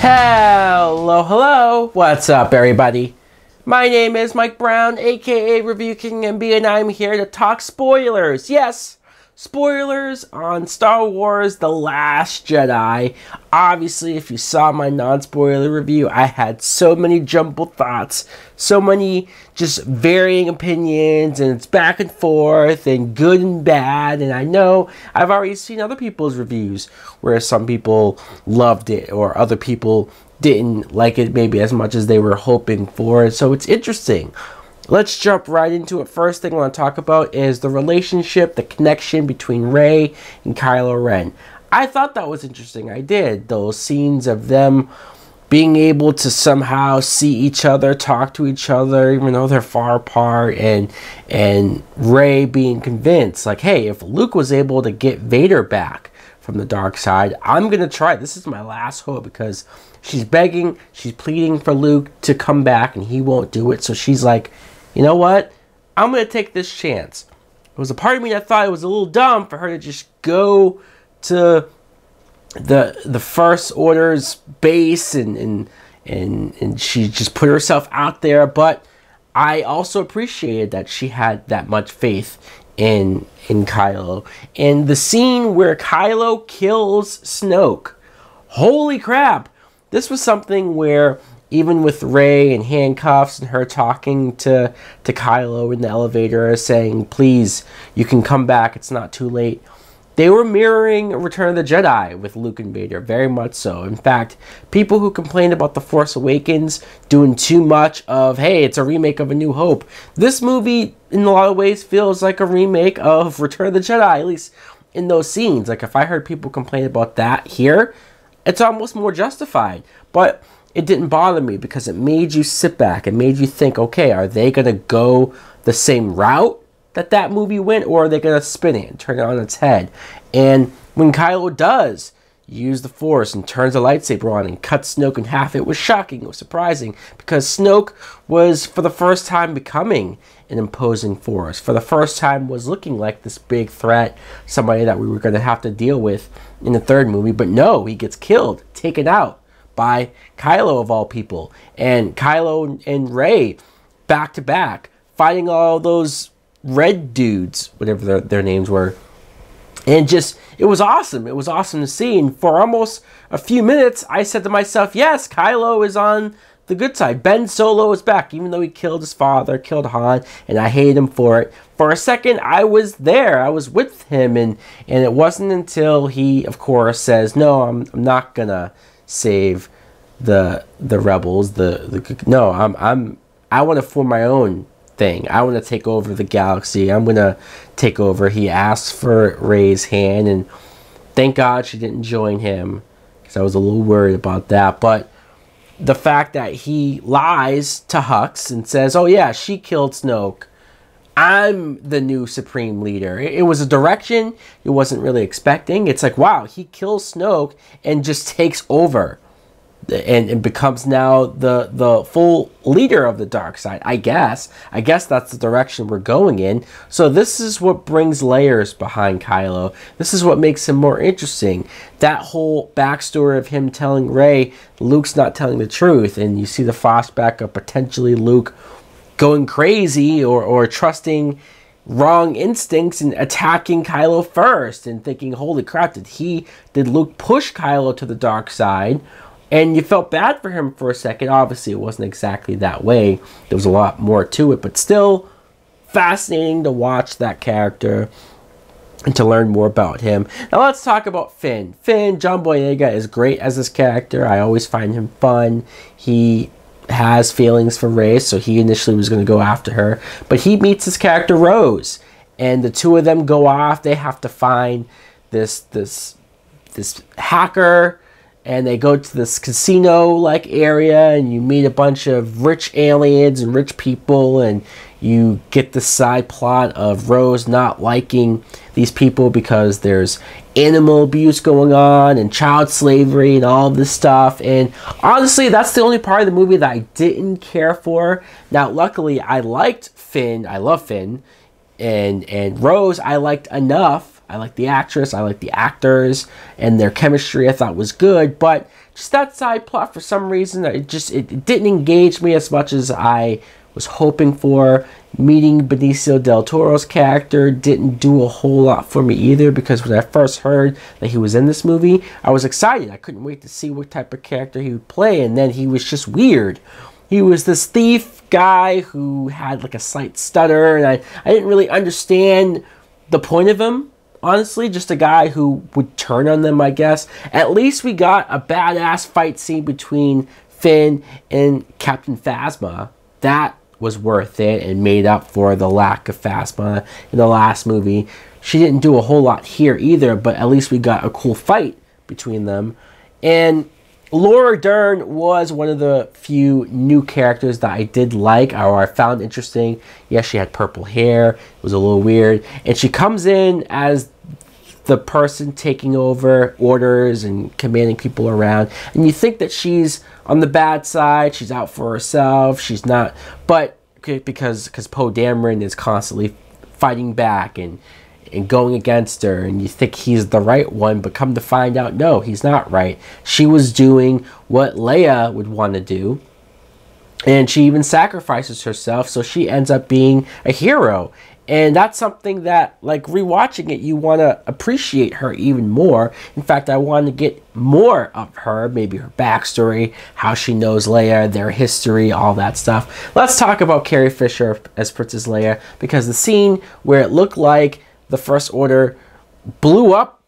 Hello, what's up everybody? My name is Mike Brown, aka ReviewKingMB, and I'm here to talk spoilers. Yes, spoilers on Star Wars The Last Jedi. Obviously, if you saw my non-spoiler review, I had so many jumbled thoughts, so many just varying opinions, and it's back and forth, and good and bad, and I know I've already seen other people's reviews, where some people loved it, or other people didn't like it maybe as much as they were hoping for, so it's interesting. Let's jump right into it. First thing I want to talk about is the relationship, the connection between Rey and Kylo Ren. I thought that was interesting. I did. Those scenes of them being able to somehow see each other, talk to each other, even though they're far apart, and Rey being convinced, like, hey, if Luke was able to get Vader back from the dark side, I'm going to try. This is my last hope, because she's begging, she's pleading for Luke to come back, and he won't do it. So she's like, you know what? I'm going to take this chance. There was a part of me that thought it was a little dumb for her to just go to the First Order's base and she just put herself out there. But I also appreciated that she had that much faith in Kylo. And the scene where Kylo kills Snoke. Holy crap! This was something where, even with Rey in handcuffs and her talking to Kylo in the elevator saying, please, you can come back, it's not too late. They were mirroring Return of the Jedi with Luke and Vader, very much so. In fact, people who complained about The Force Awakens doing too much of, hey, it's a remake of A New Hope. This movie, in a lot of ways, feels like a remake of Return of the Jedi, at least in those scenes. Like, if I heard people complain about that here, it's almost more justified. But it didn't bother me because it made you sit back. It made you think, okay, are they going to go the same route that movie went, or are they going to spin it and turn it on its head? And when Kylo does use the Force and turns the lightsaber on and cuts Snoke in half, it was shocking, it was surprising, because Snoke was, for the first time, becoming an imposing force. For the first time, was looking like this big threat, somebody that we were going to have to deal with in the third movie. But no, he gets killed, taken out by Kylo of all people. And Kylo and Rey, back to back, fighting all those red dudes, whatever their names were. And just, it was awesome. It was awesome to see. And for almost a few minutes, I said to myself, yes, Kylo is on the good side. Ben Solo is back, even though he killed his father, killed Han, and I hated him for it. For a second, I was there. I was with him. And it wasn't until he, of course, says, no, I'm not going to save the rebels. No, I want to form my own thing. I want to take over the galaxy. I'm going to take over. He asked for Rey's hand, and thank God she didn't join him, because I was a little worried about that. But the fact that he lies to Hux and says, oh yeah, she killed Snoke, I'm the new supreme leader. It was a direction he wasn't really expecting. It's like, wow, he kills Snoke and just takes over and becomes now the full leader of the dark side. I guess that's the direction we're going in. So this is what brings layers behind Kylo. This is what makes him more interesting. That whole backstory of him telling Rey Luke's not telling the truth, and you see the flashback of potentially Luke going crazy or trusting wrong instincts and attacking Kylo first, and thinking, holy crap, did Luke push Kylo to the dark side? And you felt bad for him for a second. Obviously, it wasn't exactly that way. There was a lot more to it, but still fascinating to watch that character and to learn more about him. Now let's talk about Finn. John Boyega is great as this character. I always find him fun. He has feelings for Rey, so he initially was going to go after her. But he meets his character Rose, and the two of them go off. They have to find this hacker, and they go to this casino-like area, and you meet a bunch of rich aliens and rich people, and you get the side plot of Rose not liking these people because there's animal abuse going on and child slavery and all this stuff. And honestly, that's the only part of the movie that I didn't care for. Now, luckily, I liked Finn. I love Finn. And Rose I liked enough I like the actress, I like the actors, and their chemistry I thought was good, but just that side plot, for some reason, it didn't engage me as much as I was hoping for. Meeting Benicio del Toro's character didn't do a whole lot for me either, because when I first heard that he was in this movie, I was excited. I couldn't wait to see what type of character he would play, and then he was just weird. He was this thief guy who had like a slight stutter, and I didn't really understand the point of him, honestly. Just a guy who would turn on them, I guess. At least we got a badass fight scene between Finn and Captain Phasma. That was worth it and made up for the lack of Phasma in the last movie. She didn't do a whole lot here either, but at least we got a cool fight between them. And Laura Dern was one of the few new characters that I did like, or I found interesting. Yes, she had purple hair. It was a little weird. And she comes in as the person taking over orders and commanding people around. And you think that she's on the bad side. She's out for herself. She's not. But because Poe Dameron is constantly fighting back and going against her, and you think he's the right one, but come to find out, no, he's not right. She was doing what Leia would want to do, and she even sacrifices herself, so she ends up being a hero. And that's something that, like, rewatching it, you want to appreciate her even more. In fact, I want to get more of her, maybe her backstory, how she knows Leia, their history, all that stuff. Let's talk about Carrie Fisher as Princess Leia, because the scene where it looked like the First Order blew up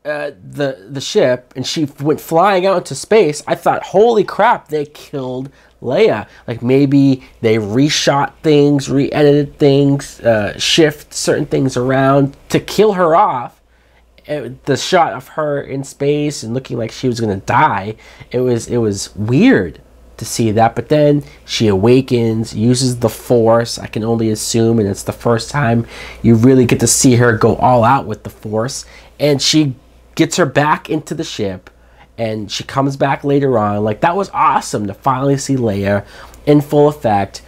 the ship and she went flying out into space, I thought, holy crap, they killed Leia. Like, maybe they reshot things, re-edited things, shift certain things around to kill her off. The shot of her in space and looking like she was going to die, it was weird to see that. But then she awakens, uses the Force, I can only assume, and it's the first time you really get to see her go all out with the Force, and she gets her back into the ship, and she comes back later on. Like, that was awesome to finally see Leia in full effect.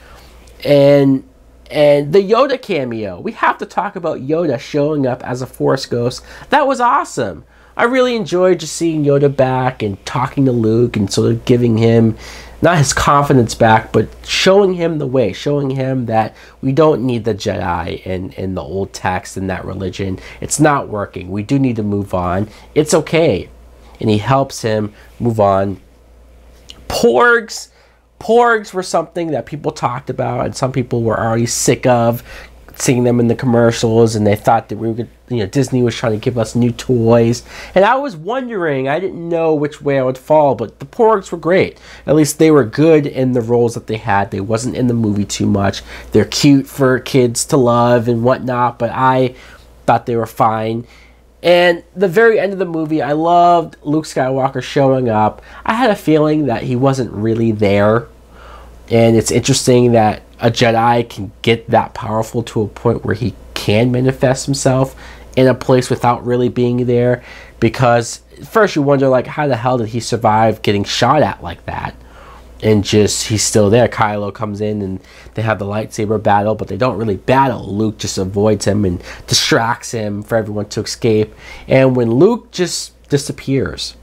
And the Yoda cameo, we have to talk about Yoda showing up as a Force ghost. That was awesome. I really enjoyed just seeing Yoda back and talking to Luke and sort of giving him, not his confidence back, but showing him the way, showing him that we don't need the Jedi and the old text and that religion. It's not working. We do need to move on. It's okay. And he helps him move on. Porgs were something that people talked about, and some people were already sick of seeing them in the commercials, and they thought that we were, Disney was trying to give us new toys. And I was wondering, I didn't know which way I would fall, but the Porgs were great. At least they were good in the roles that they had. They wasn't in the movie too much. They're cute for kids to love and whatnot, but I thought they were fine. And the very end of the movie, I loved Luke Skywalker showing up. I had a feeling that he wasn't really there. And it's interesting that a Jedi can get that powerful to a point where he can manifest himself in a place without really being there. Because first you wonder, like, how the hell did he survive getting shot at like that? And just, he's still there. Kylo comes in and they have the lightsaber battle, but they don't really battle. Luke just avoids him and distracts him for everyone to escape. And when Luke just disappears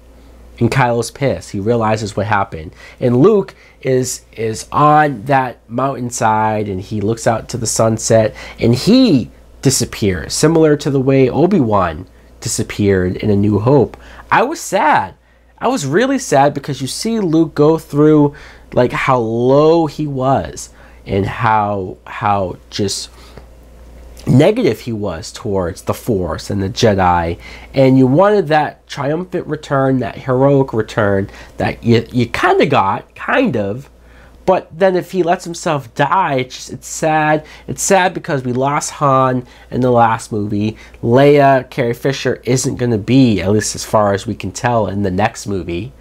and Kylo's pissed, he realizes what happened. And Luke is on that mountainside and he looks out to the sunset and he disappears, similar to the way Obi-Wan disappeared in A New Hope. I was sad. I was really sad, because you see Luke go through, like, how low he was and how just negative he was towards the Force and the Jedi, and you wanted that triumphant return, that heroic return that you kind of got, but then if he lets himself die, it's sad. It's sad because we lost Han in the last movie. Leia, Carrie Fisher, isn't going to be, at least as far as we can tell, in the next movie.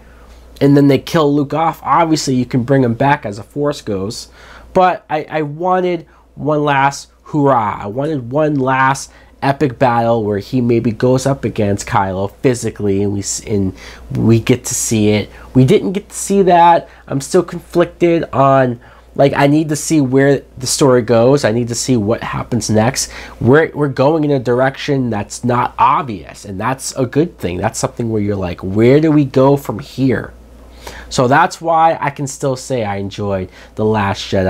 And then they kill Luke off. Obviously, you can bring him back as a Force ghost, but I wanted one last hurrah. I wanted one last epic battle where he maybe goes up against Kylo physically, and we get to see it. We didn't get to see that. I'm still conflicted on Like, I need to see where the story goes. I need to see what happens next. We're going in a direction that's not obvious, and that's a good thing. That's something where you're like, where do we go from here? So that's why I can still say I enjoyed The Last Jedi.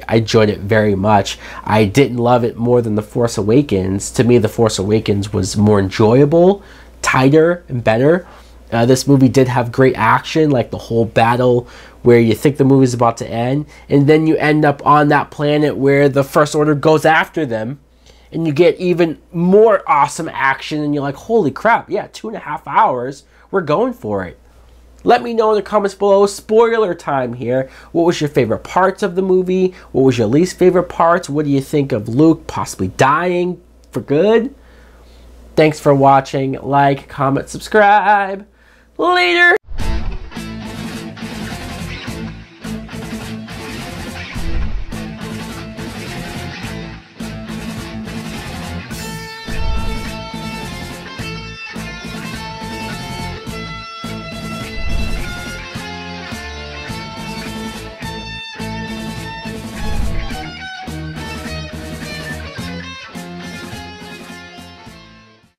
I enjoyed it very much. I didn't love it more than The Force Awakens. To me, The Force Awakens was more enjoyable, tighter, and better. This movie did have great action, like the whole battle where you think the movie's about to end, and then you end up on that planet where the First Order goes after them, and you get even more awesome action, and you're like, holy crap, yeah, 2.5 hours, we're going for it. Let me know in the comments below. Spoiler time here. What was your favorite parts of the movie? What was your least favorite parts? What do you think of Luke possibly dying for good? Thanks for watching. Like, comment, subscribe. Later!